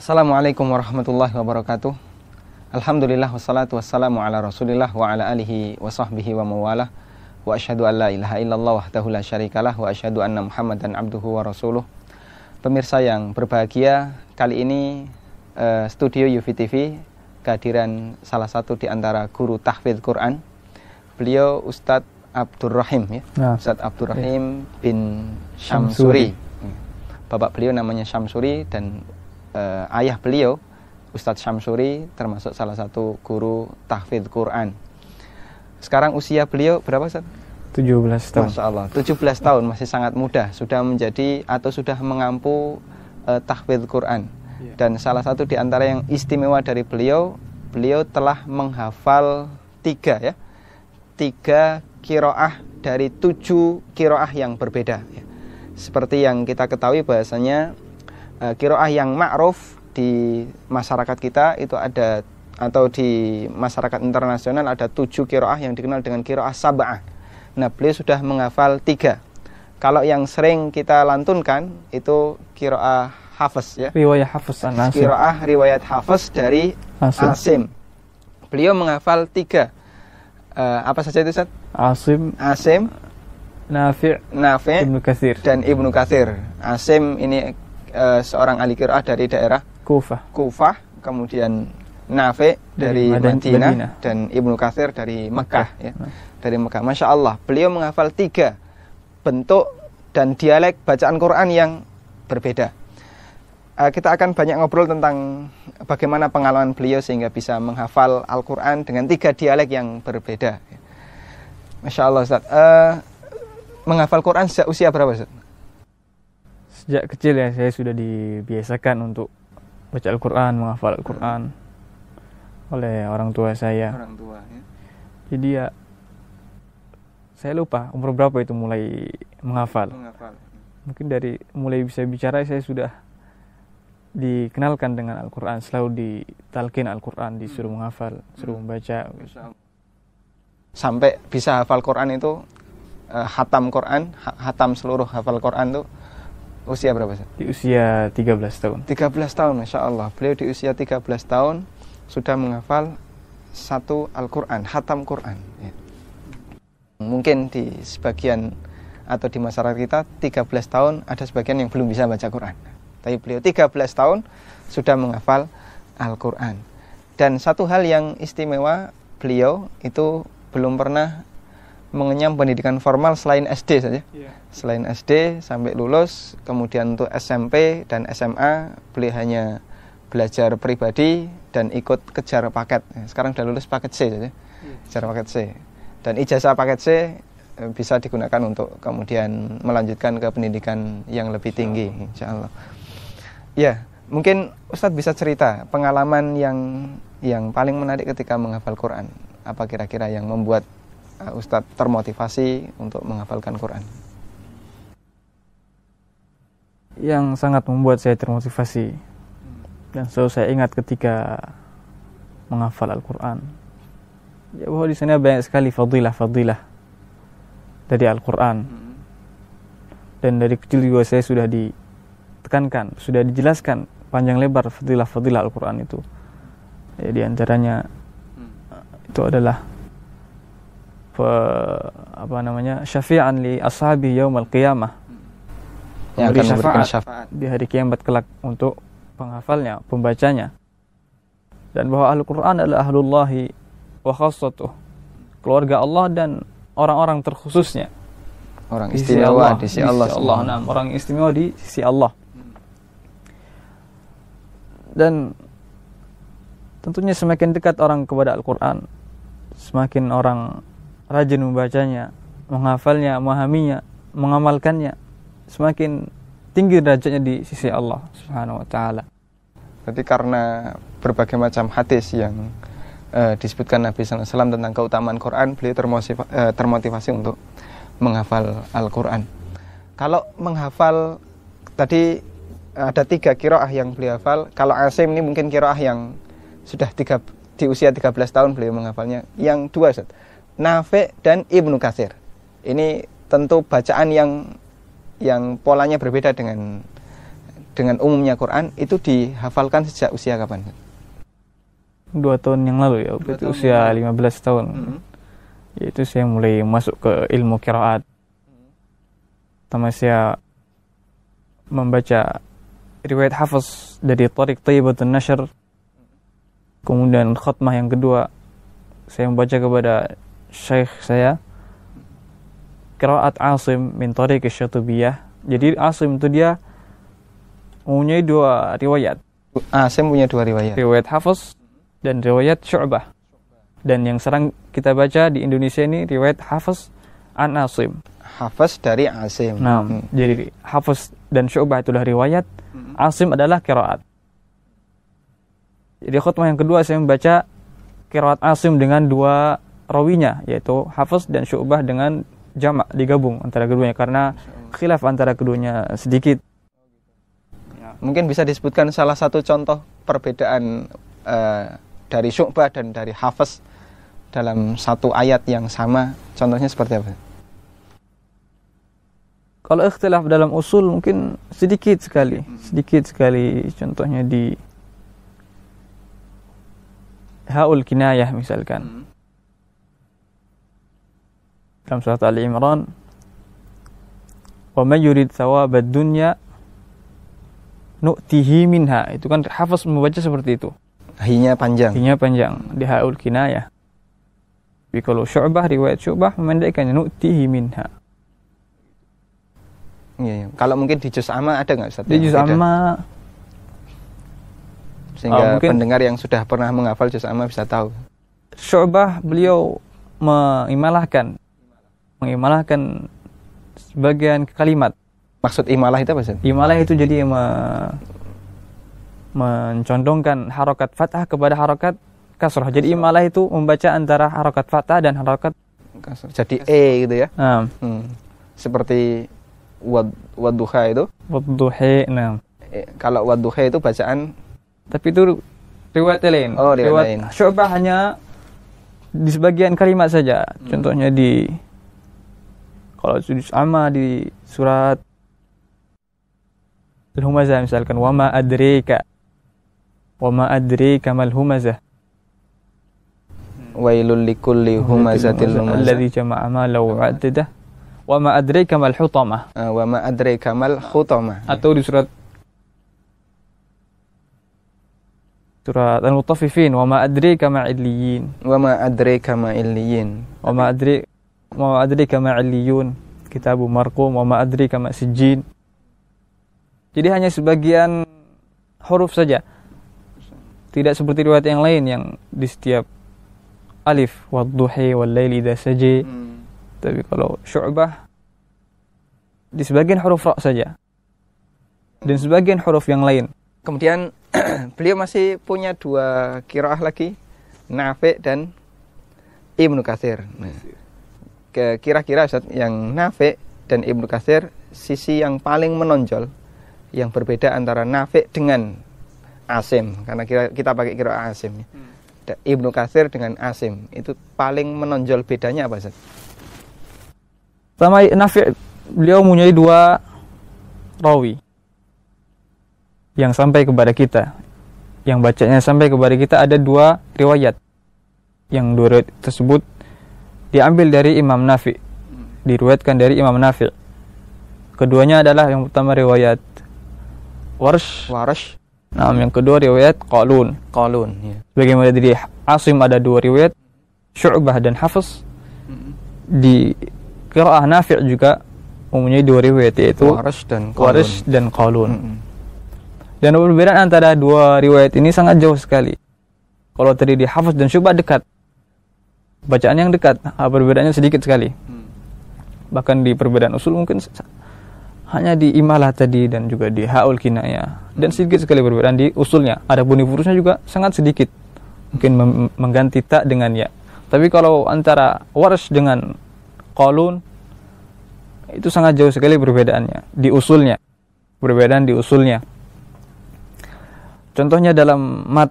Assalamualaikum warahmatullahi wabarakatuh. Alhamdulillah wassalatu wassalamu ala rasulillah wa ala alihi wa sahbihi wa mawalah. Wa asyhadu an la ilaha illallah wahdahu la syarikalah wa asyhadu anna muhammadan abduhu wa rasuluh. Pemirsa yang berbahagia, kali ini studio UFI TV kehadiran salah satu di antara guru tahfidz Quran. Beliau Ustadz Abdurrahim ya. Ustadz Abdurrahim bin Syamsuri. Bapak beliau namanya Syamsuri dan ayah beliau Ustadz Syamsuri termasuk salah satu guru tahfidz Quran. Sekarang usia beliau berapa, Ustaz? 17 tahun. Masya Allah, 17 tahun, masih sangat muda, sudah menjadi atau sudah mengampu tahfidz Quran. Dan salah satu di antara yang istimewa dari beliau telah menghafal 3 qiraah dari 7 qiraah yang berbeda ya. Seperti yang kita ketahui bahasanya qiraah yang ma'ruf di masyarakat kita itu ada, atau di masyarakat internasional ada 7 qiraah yang dikenal dengan qiraah sab'ah. Nah, beliau sudah menghafal 3. Kalau yang sering kita lantunkan itu qiraah Hafiz ya. Riwayat Hafiz an-Asim. Qiraah riwayat Hafiz dari Asim. Beliau menghafal 3. Apa saja itu, Ustaz? Asim, Nafi', Ibnu Katsir dan Ibnu Katsir. Asim ini seorang ahli qiraah dari daerah Kufah, kemudian Nafi' dari Madinah dan Ibnu Katsir dari Mekah ya. Dari Mekah. Masya Allah, beliau menghafal 3 bentuk dan dialek bacaan Quran yang berbeda. Kita akan banyak ngobrol tentang bagaimana pengalaman beliau sehingga bisa menghafal Al-Quran dengan 3 dialek yang berbeda. Masya Allah, Ustaz. Menghafal Quran sejak usia berapa, Ustaz? Sejak kecil ya, saya sudah dibiasakan untuk baca Al-Quran, menghafal Al-Quran oleh orang tua saya. Orang tua ya. Jadi ya, saya lupa umur berapa itu mulai menghafal. Mungkin dari mulai bisa bicara saya sudah dikenalkan dengan Al-Quran, selalu ditalkin Al-Quran, disuruh menghafal, suruh membaca. Sampai bisa hafal Quran itu, hatam Quran, hatam seluruh hafal Quran itu usia berapa, Ustaz? Di usia 13 tahun. 13 tahun, Masya Allah. Beliau di usia 13 tahun sudah menghafal 1 Al-Quran, hatam Quran ya. Mungkin di sebagian atau di masyarakat kita 13 tahun ada sebagian yang belum bisa baca Quran. Tapi beliau 13 tahun sudah menghafal Al-Quran. Dan satu hal yang istimewa, beliau itu belum pernah mengenyam pendidikan formal selain SD saja. Selain SD sampai lulus, kemudian untuk SMP dan SMA beliau hanya belajar pribadi dan ikut kejar paket. Sekarang sudah lulus paket C saja. Kejar paket C. Dan ijazah paket C bisa digunakan untuk kemudian melanjutkan ke pendidikan yang lebih tinggi, insyaallah. Ya, mungkin Ustadz bisa cerita pengalaman yang paling menarik ketika menghafal Quran. Apa kira-kira yang membuat Ustadz termotivasi untuk menghafalkan Quran? Yang sangat membuat saya termotivasi dan selalu saya ingat ketika menghafal Al-Quran, ya bahwa di sana banyak sekali fadilah dari Al-Quran. Dan dari kecil juga saya sudah ditekankan, sudah dijelaskan panjang lebar fadilah Al-Quran itu. Ya, di antaranya itu adalah syafi'an li ashabi yaumal qiyamah, yang akan memberikan syafaat di hari kiamat kelak untuk penghafalnya, pembacanya. Dan bahwa Al-Quran adalah ahlullahi wa khassatuh, keluarga Allah dan orang-orang terkhususnya, orang istimewa di sisi Allah. Orang istimewa di sisi Allah. Dan tentunya semakin dekat orang kepada Al-Quran, semakin orang rajin membacanya, menghafalnya, memahaminya, mengamalkannya, semakin tinggi derajatnya di sisi Allah Subhanahu wa taala. Berarti karena berbagai macam hadis yang disebutkan Nabi sallallahu alaihi wasallam tentang keutamaan Quran, beliau termotivasi untuk menghafal Al-Quran. Kalau menghafal tadi ada 3 qiraah yang beliau hafal. Kalau Asim ini mungkin qiraah yang sudah di usia 13 tahun beliau menghafalnya. Yang 2, Ustaz, Nafi' dan Ibnu Katsir. Ini tentu bacaan yang polanya berbeda dengan dengan umumnya Quran itu dihafalkan sejak usia kapan? 2 tahun yang lalu ya, waktu itu usia 15 tahun. Yaitu saya mulai masuk ke ilmu qiraat. Pertama saya membaca riwayat Hafiz dari Tariq Thayyibatun Nashr. Kemudian khatmah yang kedua saya membaca kepada syekh saya qiraat Asim min Tariq Asy-Syatibiyah. Jadi Asim itu dia mempunyai 2 riwayat. Asim punya 2 riwayat. Riwayat Hafiz dan riwayat Syu'bah. Dan yang sering kita baca di Indonesia ini riwayat Hafiz an Asim. Hafiz dari Asim. Nah, jadi Hafiz dan Syu'bah itulah riwayat, Asim adalah qiraat. Jadi khutbah yang kedua saya membaca qiraat Asim dengan 2 rawinya, yaitu Hafiz dan Syu'bah dengan jamak, digabung antara keduanya karena khilaf antara keduanya sedikit. Mungkin bisa disebutkan salah satu contoh perbedaan dari Syu'bah dan dari Hafiz dalam satu ayat yang sama, contohnya seperti apa? Kalau ikhtilaf dalam usul mungkin sedikit sekali. Contohnya di Ha'ul Kinayah misalkan. Dalam surat Ali Imran, "Wa may yurid thawabad dunya nu'tihi minha." Itu kan Hafiz membaca seperti itu. Hinya panjang di Ha'ul Kinayah. Tapi kalau Syu'bah, riwayat Syu'bah memendekkannya nu'tihi minha. Iya. Kalau mungkin di juz amma ada nggak Ustaz? Di juz amma sehingga pendengar yang sudah pernah menghafal juz amma bisa tahu. Syu'bah beliau mengimalahkan sebagian kalimat. Maksud imalah itu apa Ustaz? Imalah itu jadi mencondongkan harokat fathah kepada harokat kasrah. Jadi imalah itu membaca antara harokat fathah dan harokat kasrah. Jadi gitu ya. Seperti wadduha itu. Wadduha, kalau wadduha itu bacaan, tapi itu riwayat lain. Oh, riwayat lain. Syu'bah hanya di sebagian kalimat saja. Contohnya kalau sama di surat Al-Humazah misalkan, wa ma adrika mal humazah. Wailul likulli humazatil lumazah alladzi jama'a malan wa 'addadah. Wa ma adrika mal hutamah. Wa ma adrika mal hutamah. Atau di surat Al-Mutaffifin, wa ma adrika ma illiyin. Wa ma adrika ma illiyin. Wa ma adrika ma illiyun. Kitabu marqum, wa ma adrika ma sijjin. Jadi hanya sebagian huruf saja. Tidak seperti riwayat yang lain yang di setiap alif, wadduhi wal laili idza saji. Tapi kalau Syu'bah di sebagian huruf ra saja. Dan sebagian huruf yang lain. Kemudian beliau masih punya 2 qiraah lagi, Nafi' dan Ibnu Katsir. Nah, kira-kira Ustaz, yang Nafi' dan Ibnu Katsir, sisi yang paling menonjol yang berbeda antara Nafi' dengan Asim, karena kita pakai qiraah Asim. Ibnu Katsir dengan Asim, itu paling menonjol bedanya apa Ustaz? Pertama, Nafi' beliau mempunyai 2 rawi yang sampai kepada kita, yang bacanya sampai kepada kita ada 2 riwayat. Yang 2 riwayat tersebut diambil dari Imam Nafi', diriwayatkan dari Imam Nafi'. Keduanya adalah yang pertama riwayat Warsh. Nah, yang kedua riwayat Qalun. Ya. Bagaimana dari Asim ada 2 riwayat, Syu'bah dan Hafiz. Di qiraah Nafi' juga mempunyai 2 riwayat, yaitu Warsh dan Qalun. Dan perbedaan antara 2 riwayat ini sangat jauh sekali. Kalau tadi di Hafiz dan Syu'bah dekat, bacaan yang dekat, perbedaannya sedikit sekali. Bahkan di perbedaan usul mungkin hanya di imalah tadi dan juga di Ha'ul Kinayah, dan sedikit sekali perbedaan di usulnya. Adapun di furusnya juga sangat sedikit, mungkin mengganti ta dengan ya. Tapi kalau antara Warsh dengan Qalun itu sangat jauh sekali perbedaannya di usulnya, perbedaan di usulnya. Contohnya dalam mat,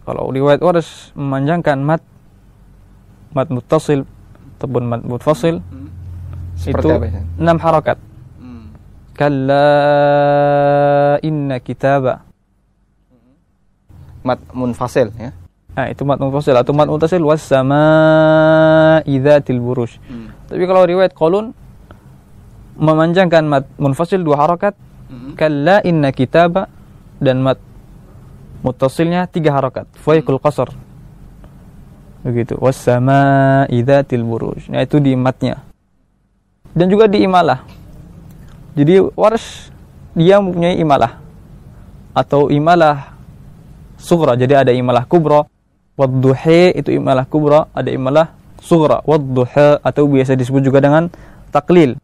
kalau riwayat Warsh memanjangkan mat muttasil ataupun mat muttasil itu 6 harakat. kalla inna kitaba. Mat munfasil ya. Nah, itu mat munfasil atau mat muttasil was samaa'i dzatil buruj. Tapi kalau riwayat Qalun memanjangkan mat munfasil 2 harakat, kalla inna kitaba, dan mat muttasilnya 3 harakat, faiqul qasr. Begitu. Was samaa'i dzatil buruj. Nah, itu di matnya. Dan juga di imalah. Jadi Warsh dia mempunyai imalah atau imalah sughra. Jadi ada imalah kubra, wadduha itu imalah kubra, ada imalah sughra, wadduha atau biasa disebut juga dengan taklil.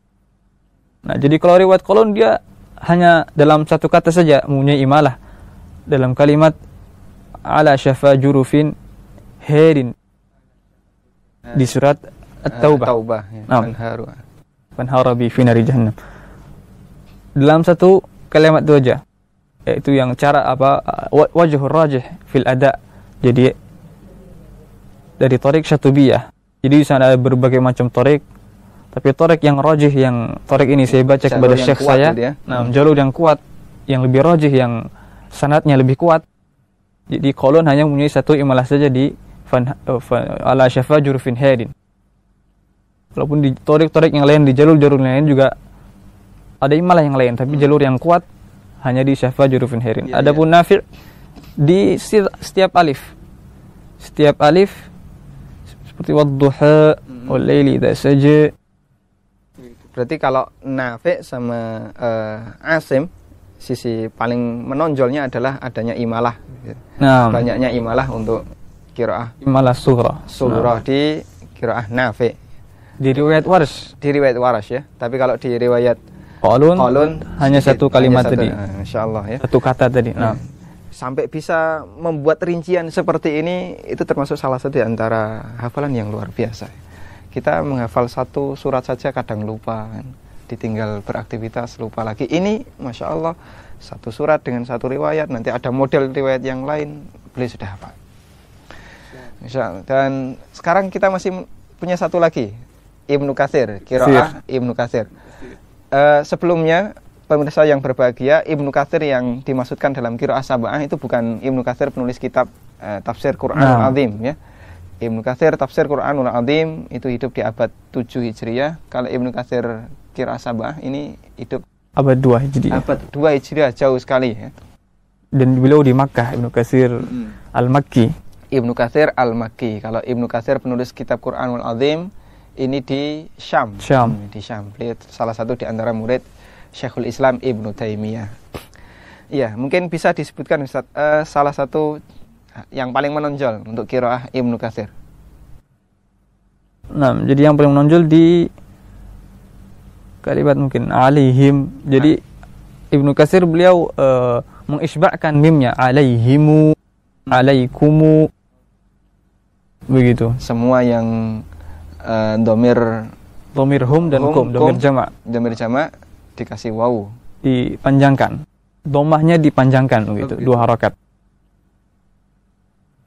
Nah, jadi kalau riwayat Qalun dia hanya dalam satu kata saja mempunyai imalah dalam kalimat ala syafa jurufin herin di surat At-Taubah. Taubah ya. Fanhara bi fi nari jahannam. Dalam satu kalimat itu aja. Yaitu yang cara apa wajhur rajih fil ada. Jadi dari tariq syatubiyah. Jadi di sana ada berbagai macam tariq, tapi tariq yang rajih, yang tariq ini saya baca kepada syekh saya. Nah, jalur yang kuat, yang lebih rajih, yang sanadnya lebih kuat. Jadi Qalun hanya mempunyai satu imalah saja di ala syafa jurufin hadin. Walaupun di tariq-tariq yang lain, di jalur-jalur lain juga ada imalah yang lain, tapi jalur yang kuat hanya di syafa jurufin hadin. Adapun Nafi' di setiap alif seperti wadduha wal laili idza saja. Berarti kalau Nafi' sama Asim, sisi paling menonjolnya adalah adanya imalah. Nah, banyaknya imalah untuk qiraah imalah sughra di qiraah Nafi'. Di riwayat Warsh ya. Tapi kalau di riwayat Qalun hanya satu kalimat tadi. Insyaallah ya. Satu kata tadi. Nah, sampai bisa membuat rincian seperti ini, itu termasuk salah satu di antara hafalan yang luar biasa. Kita menghafal satu surat saja kadang lupa kan. Ditinggal beraktivitas lupa lagi. Ini Masya Allah, satu surat dengan satu riwayat, nanti ada model riwayat yang lain, beliau sudah hafal. Dan sekarang kita masih punya satu lagi, Ibnu Katsir, qiraah Ibnu Katsir. Sebelumnya pemirsa yang berbahagia, Ibnu Katsir yang dimaksudkan dalam qiraah sab'ah itu bukan Ibnu Katsir penulis kitab tafsir Qur'anul Azim ya. Ibnu Katsir tafsir Qur'anul Azim itu hidup di abad 7 Hijriah. Kalau Ibnu Katsir qiraah sab'ah ini hidup abad 2 Hijriah. Abad 2 Hijriah, jauh sekali ya. Dan beliau di Makkah, Ibnu Katsir Al-Makki. Ibnu Katsir Al-Makki. Kalau Ibnu Katsir penulis kitab Qur'anul Azim ini di Syam. Di Syam. Beliau salah satu di antara murid Syekhul Islam Ibnu Taimiyah. Iya, mungkin bisa disebutkan Ustaz, salah satu yang paling menonjol untuk qiraah Ibnu Katsir. Nah, jadi yang paling menonjol di kalimat mungkin alaihim. Jadi Ibnu Katsir beliau mengisba'kan mimnya, alaihimu, alaikumu, begitu. Semua yang domir hum dan kum, domir jamak dikasih waw, dipanjangkan, domahnya dipanjangkan begitu, 2 harakat.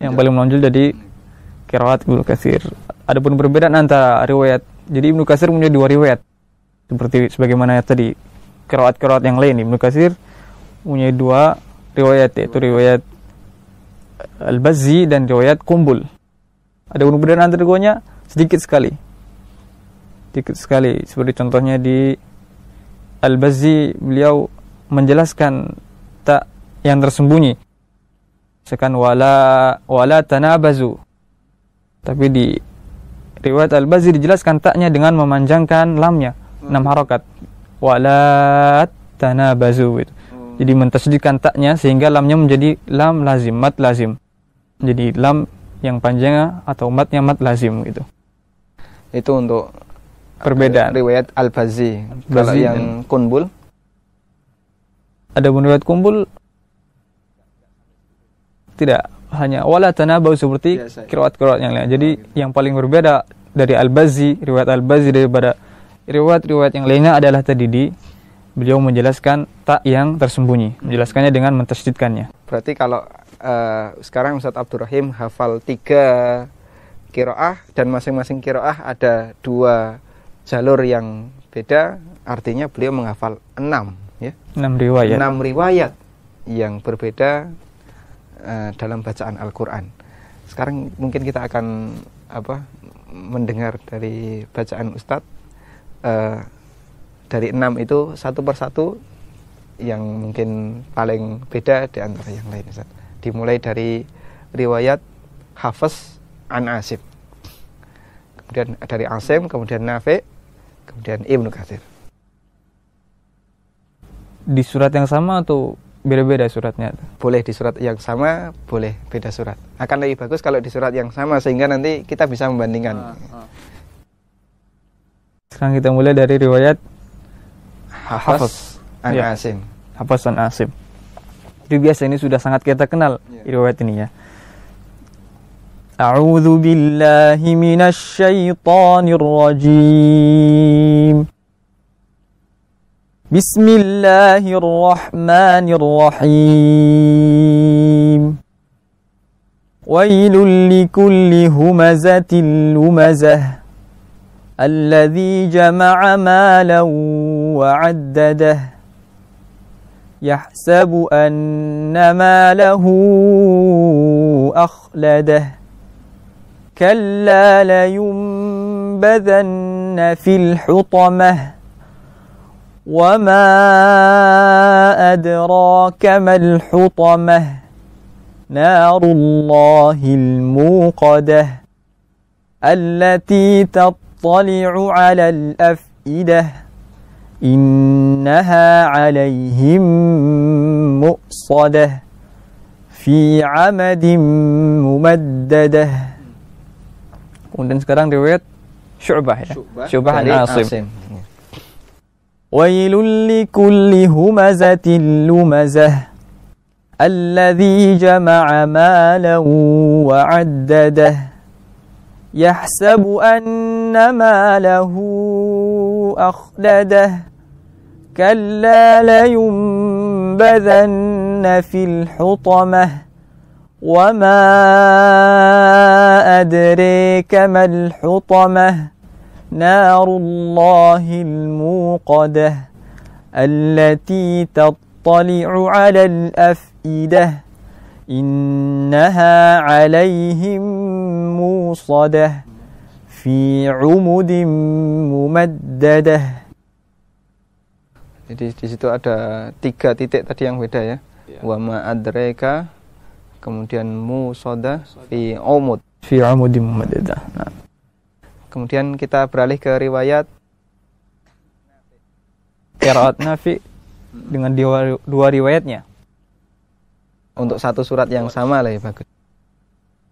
Yang paling menonjol jadi qiraat Ibnu Katsir. Adapun perbedaan antara riwayat, jadi Ibnu Katsir punya 2 riwayat. Seperti sebagaimana tadi qiraat-qiraat yang lain, Ibnu Katsir punya 2 riwayat, yaitu riwayat Al-Bazzi dan riwayat Qumbul. Ada perbedaan antara keduanya sedikit sekali. Seperti contohnya di Al-Bazzi beliau menjelaskan tak yang tersembunyi. Misalkan wala tanabazu. Tapi di riwayat Al-Bazzi dijelaskan taknya dengan memanjangkan lamnya 6 harakat. Wala tanabazu gitu. Jadi mentasydidkan taknya sehingga lamnya menjadi lam lazim, mat lazim. Jadi lam yang panjangnya atau matnya mat lazim gitu. Itu untuk perbedaan riwayat Al-Bazzi. Kalau yang Qumbul, ada riwayat Qumbul tidak hanya wala tanabau seperti qiraat-qiraat yang lain. Jadi yang paling berbeda dari Al-Bazzi, riwayat Al-Bazzi daripada riwayat-riwayat yang lainnya adalah tadi beliau menjelaskan tak yang tersembunyi, menjelaskannya dengan mentasydidkannya. Berarti kalau sekarang Ustaz Abdurrahim hafal 3 qiraah dan masing-masing qiraah ada 2 jalur yang beda, artinya beliau menghafal 6 ya. 6 riwayat. 6 riwayat yang berbeda dalam bacaan Al-Qur'an. Sekarang mungkin kita akan mendengar dari bacaan Ustadz dari 6 itu satu persatu yang mungkin paling beda di antara yang lain, Ustadz. Dimulai dari riwayat Hafiz an Asim, kemudian dari Asim, kemudian Nafi', kemudian Ibnu Katsir. Di surat yang sama atau beda-beda suratnya? Boleh di surat yang sama, boleh beda surat. Akan lebih bagus kalau di surat yang sama, sehingga nanti kita bisa membandingkan. Sekarang kita mulai dari riwayat Hafiz an Asim. Hafiz an Asim. Itu biasa, ini sudah sangat kita kenal riwayat ini ya. A'udzu billahi minasy syaithanir rajim. Bismillahirrahmanirrahim. Wailul likulli humazatil lumazah alladzi jama'a malan wa 'addadah yahsabu anna malahu akhladah kalla layunbadhanna fil hutamah وما أدراك ما الحطمة نار الله الموقدة التي تطلع على الأفئدة إنها عليهم مؤصدة في عمد ممددة. Kemudian sekarang riwayat Syu'bah ya. Syu'bah an Asim. ويل لكل همزة لمزة الذي جمع مالا وعدده يحسب أن ماله أخلده كلا لينبذن في الحطمة وما أدريك ما الحطمة نار الله الموقدة التي تطلع على الأفئدة إنها عليهم موصدة في عمد ممددة. Jadi di situ ada 3 titik tadi yang beda ya. Wa ma adraka, kemudian musoda fi umud. Fi umudin mumaddadah. Nah. Kemudian kita beralih ke riwayat Qiraat Nafi dengan dua riwayatnya. Untuk satu surat yang sama lah ya, bagus.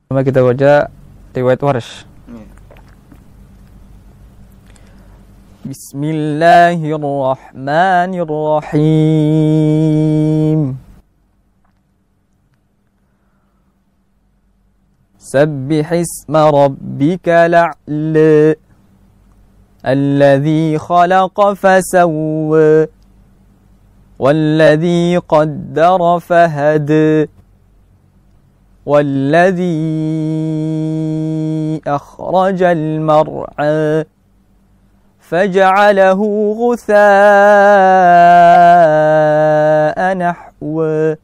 Sama kita baca riwayat Warsh. Bismillahirrahmanirrahim. سبح اسم ربك الأعلى الذي خلق فسوى والذي قدر فهدى والذي أخرج المرعى فجعله غثاء نحوه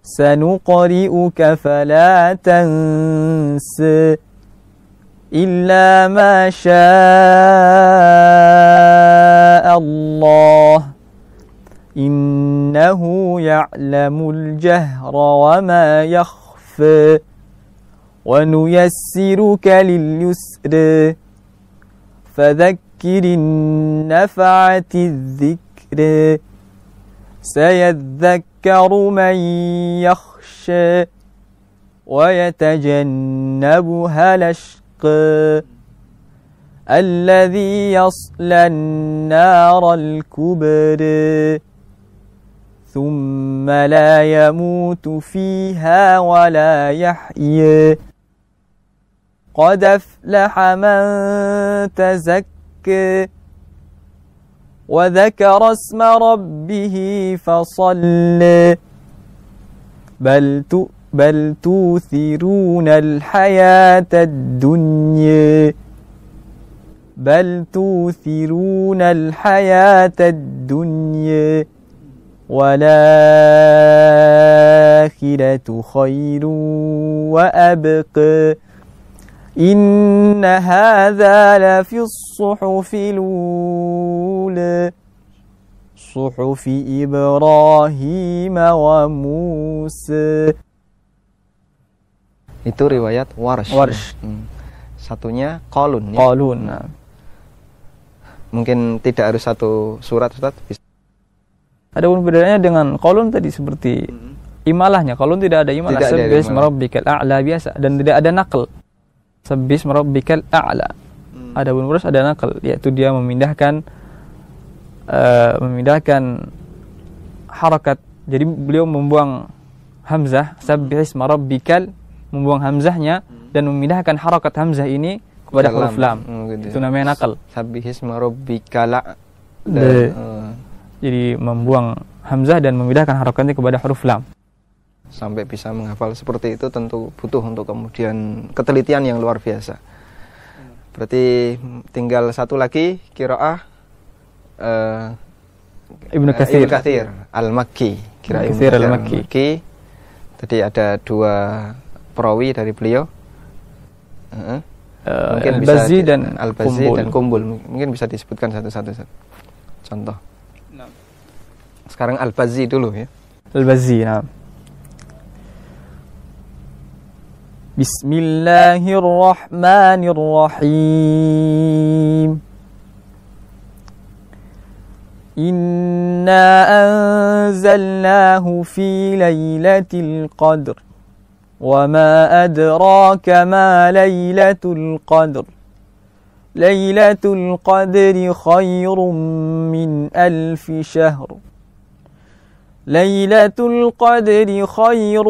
سنقرئك فلا تنس إلا ما شاء الله إنه يعلم الجهر وما يخفى ونيسرك لليسر فذكر النفعة الذكر سيذكر من يخشى ويتجنبها الأشقى الذي يصلى النار الكبرى ثم لا يموت فيها ولا يحيى قد أفلح من تزكى وذكر اسم ربه فصلى بل توثرون الحياة الدنيا بل توثرون الحياة الدنيا والآخرة خير وأبقى إن هذا لفي الصحف الأولى صحف إبراهيم وموسى. Itu riwayat Warsh. Satunya Qalun. Qalun. Nah. Mungkin tidak harus satu surat, Ustaz. Ada pun bedanya dengan Qalun tadi seperti imalahnya. Qalun tidak ada imalah. Sabbis marabbikal a'la biasa dan tidak ada naql. Sabbis marabbikal a'la. Ada pun Warsh ada naql, yaitu dia memindahkan harakat. Jadi beliau membuang hamzah, sabbis marabbikal, membuang hamzahnya dan memindahkan harakat hamzah ini kepada huruf lam. Gitu. Itu namanya naqal. Sabbihisma rabbikala. Jadi membuang hamzah dan memindahkan harakatnya kepada huruf lam. Sampai bisa menghafal seperti itu tentu butuh untuk kemudian ketelitian yang luar biasa. Berarti tinggal satu lagi qiraah Ibnu Katsir Al-Makki. Qiraah Ibnu Katsir Al-Makki. Tadi ada dua perawi dari beliau. Mungkin Al-Bazzi dan Al-Bazzi dan Kumbul. Mungkin bisa disebutkan satu-satu contoh. Sekarang Al-Bazzi dulu ya. Al-Bazzi, nah. Bismillahirrahmanirrahim. Inna anzalnahu fi lailatul qadr. وما أدراك ما ليلة القدر ليلة القدر خير من ألف شهر ليلة القدر خير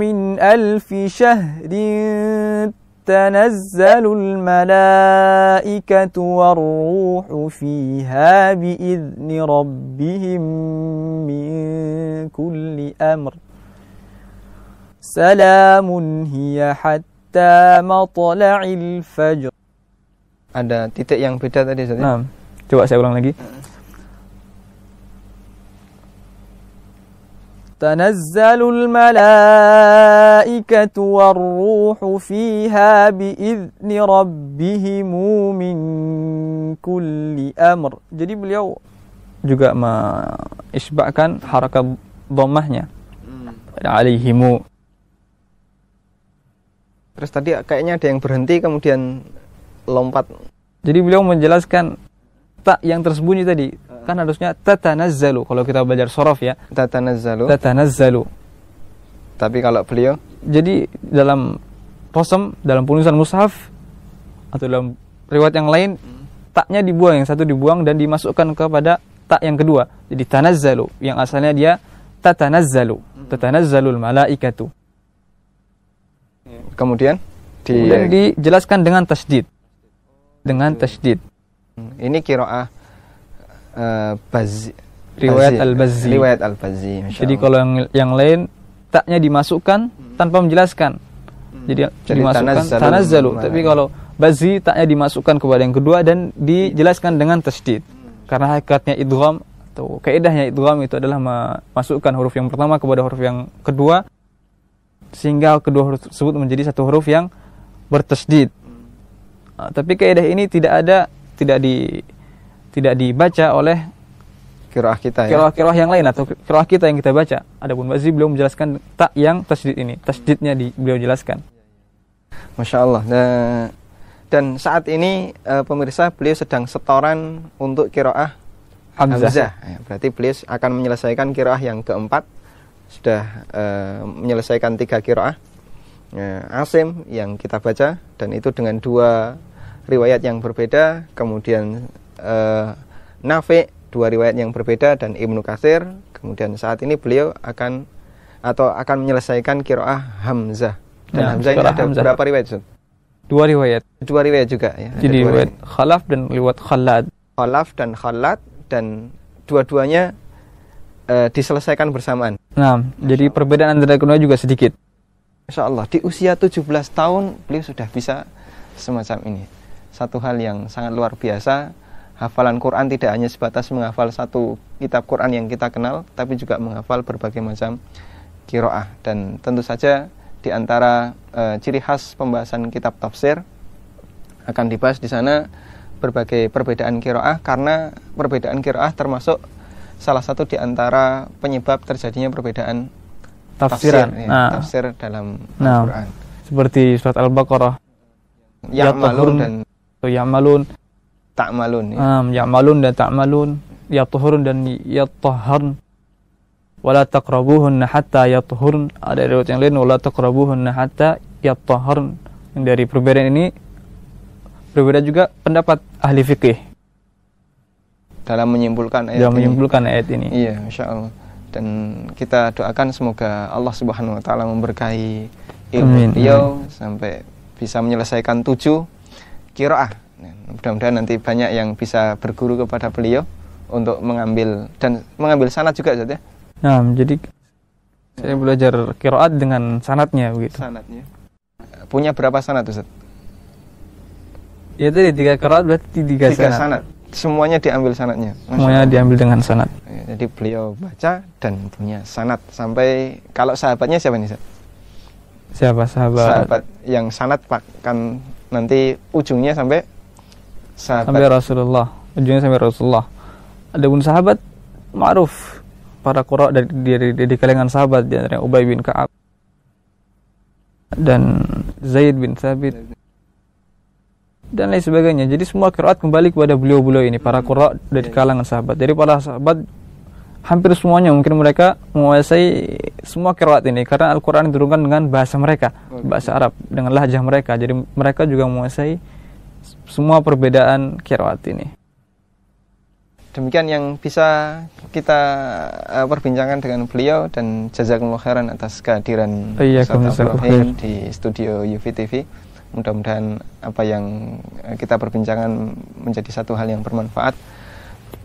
من ألف شهر تنزل الملائكة والروح فيها بإذن ربهم من كل أمر Salamun hiya hatta matla'il fajr. Ada titik yang beda tadi, Ustaz. Nah, coba saya ulang lagi. Tanazzalul malaikatu war-ruhu fiha bi'izni rabbihim min kulli amr. Jadi beliau juga mengisbahkan harakat dhammahnya. Alaihimu. Terus tadi kayaknya ada yang berhenti kemudian lompat. Jadi beliau menjelaskan tak yang tersembunyi tadi. Kan harusnya tatanazzalu kalau kita belajar shorof ya. Tatanazzalu. Tapi kalau beliau, jadi dalam qasam, dalam penulisan mushaf atau dalam riwayat yang lain, taknya dibuang, yang satu dibuang dan dimasukkan kepada tak yang kedua. Jadi tanazzalu, yang asalnya dia tatanazzalu. Tatanazzalul malaikatu. Kemudian dijelaskan dengan tasydid. Dengan tasydid. Ini qiraah riwayat Al-Bazzi. Riwayat Al-Bazzi. Jadi kalau yang lain taknya dimasukkan tanpa menjelaskan. Jadi dimasukkan tanazzalu. Tapi kalau Bazzi taknya dimasukkan kepada yang kedua dan dijelaskan dengan tasydid. Karena hakikatnya idgham atau kaidahnya idgham itu adalah memasukkan huruf yang pertama kepada huruf yang kedua, sehingga kedua huruf tersebut menjadi satu huruf yang bertasydid. Tapi kaidah ini tidak dibaca oleh qiraah kita ya. Qiraah yang lain atau qiraah kita yang kita baca. Adapun Bazzi beliau menjelaskan tak yang tasydid ini. Tasydidnya beliau jelaskan. Masya Allah. Dan saat ini pemirsa, beliau sedang setoran untuk qiraah Hamzah. Berarti beliau akan menyelesaikan qiraah yang keempat. Sudah menyelesaikan 3 qiraah. Asim yang kita baca, dan itu dengan 2 riwayat yang berbeda. Kemudian Nafi' 2 riwayat yang berbeda, dan Ibnu Katsir. Kemudian saat ini beliau akan menyelesaikan qiraah Hamzah. Dan Hamzah ini ada berapa riwayat, Ustaz? 2 riwayat. 2 riwayat juga ya. Jadi riwayat Khalaf dan riwayat Khallad. Khalaf dan Khallad, dan dua-duanya diselesaikan bersamaan. Nah, jadi perbedaan antara kedua juga sedikit. Masya Allah, di usia 17 tahun beliau sudah bisa semacam ini. satu hal yang sangat luar biasa. Hafalan Quran tidak hanya sebatas menghafal satu kitab Quran yang kita kenal, tapi juga menghafal berbagai macam qiraah. Dan tentu saja di antara ciri khas pembahasan kitab tafsir akan dibahas di sana berbagai perbedaan qiraah, karena perbedaan qiraah termasuk salah satu di antara penyebab terjadinya perbedaan Tafsiran. Tafsir dalam Al-Quran. Seperti surat Al-Baqarah. Ya'malun dan Ya'malun. Ta'malun. Ya'malun dan ta'malun. Yatuhurun dan yatahharun. Wala taqrabuhunna hatta yatuhurun. Ada riwayat yang lain wala taqrabuhunna hatta yatahharun. Dari perbedaan ini berbeda juga pendapat ahli fikih dalam menyimpulkan ayat ini. Iya, Masya Allah. Dan kita doakan semoga Allah Subhanahu Wa Taala memberkahi ilmu beliau sampai bisa menyelesaikan 7 qiraah. Mudah-mudahan nanti banyak yang bisa berguru kepada beliau untuk mengambil sanad juga, Ustaz ya. Nah, jadi saya belajar qiraat dengan sanadnya begitu. Sanadnya. Punya berapa sanad, Ustaz? Ya tadi 3 qiraat berarti 3 sanad. Semuanya diambil sanadnya. Semuanya diambil dengan sanad. Jadi beliau baca dan punya sanad sampai, kalau sahabatnya siapa nih, Ustaz? Siapa sahabat yang sanad kan nanti ujungnya sampai Rasulullah. Ujungnya sampai Rasulullah. Adapun sahabat ma'ruf para qurra dari kalangan sahabat, di antaranya Ubay bin Ka'ab dan Zaid bin Thabit dan lain sebagainya. Jadi semua qiraat kembali kepada beliau-beliau ini, para qurra dari kalangan sahabat. Jadi para sahabat hampir semuanya mungkin mereka menguasai semua qiraat ini karena Al-Qur'an diturunkan dengan bahasa mereka, bahasa Arab, dengan lahjah mereka. Jadi mereka juga menguasai semua perbedaan qiraat ini. Demikian yang bisa kita perbincangkan dengan beliau, dan jazakumullah khairan atas kehadiran Ustaz Abdul di studio UFI TV. Mudah-mudahan apa yang kita perbincangkan menjadi satu hal yang bermanfaat.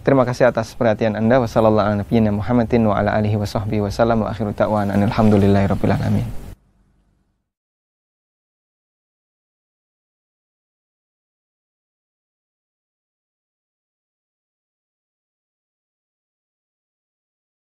Terima kasih atas perhatian Anda. Wassallallahu ala nabiyyina Muhammadin wa ala alihi wa sahbihi wa sallam wa akhiru da'wana alhamdulillahi rabbil alamin.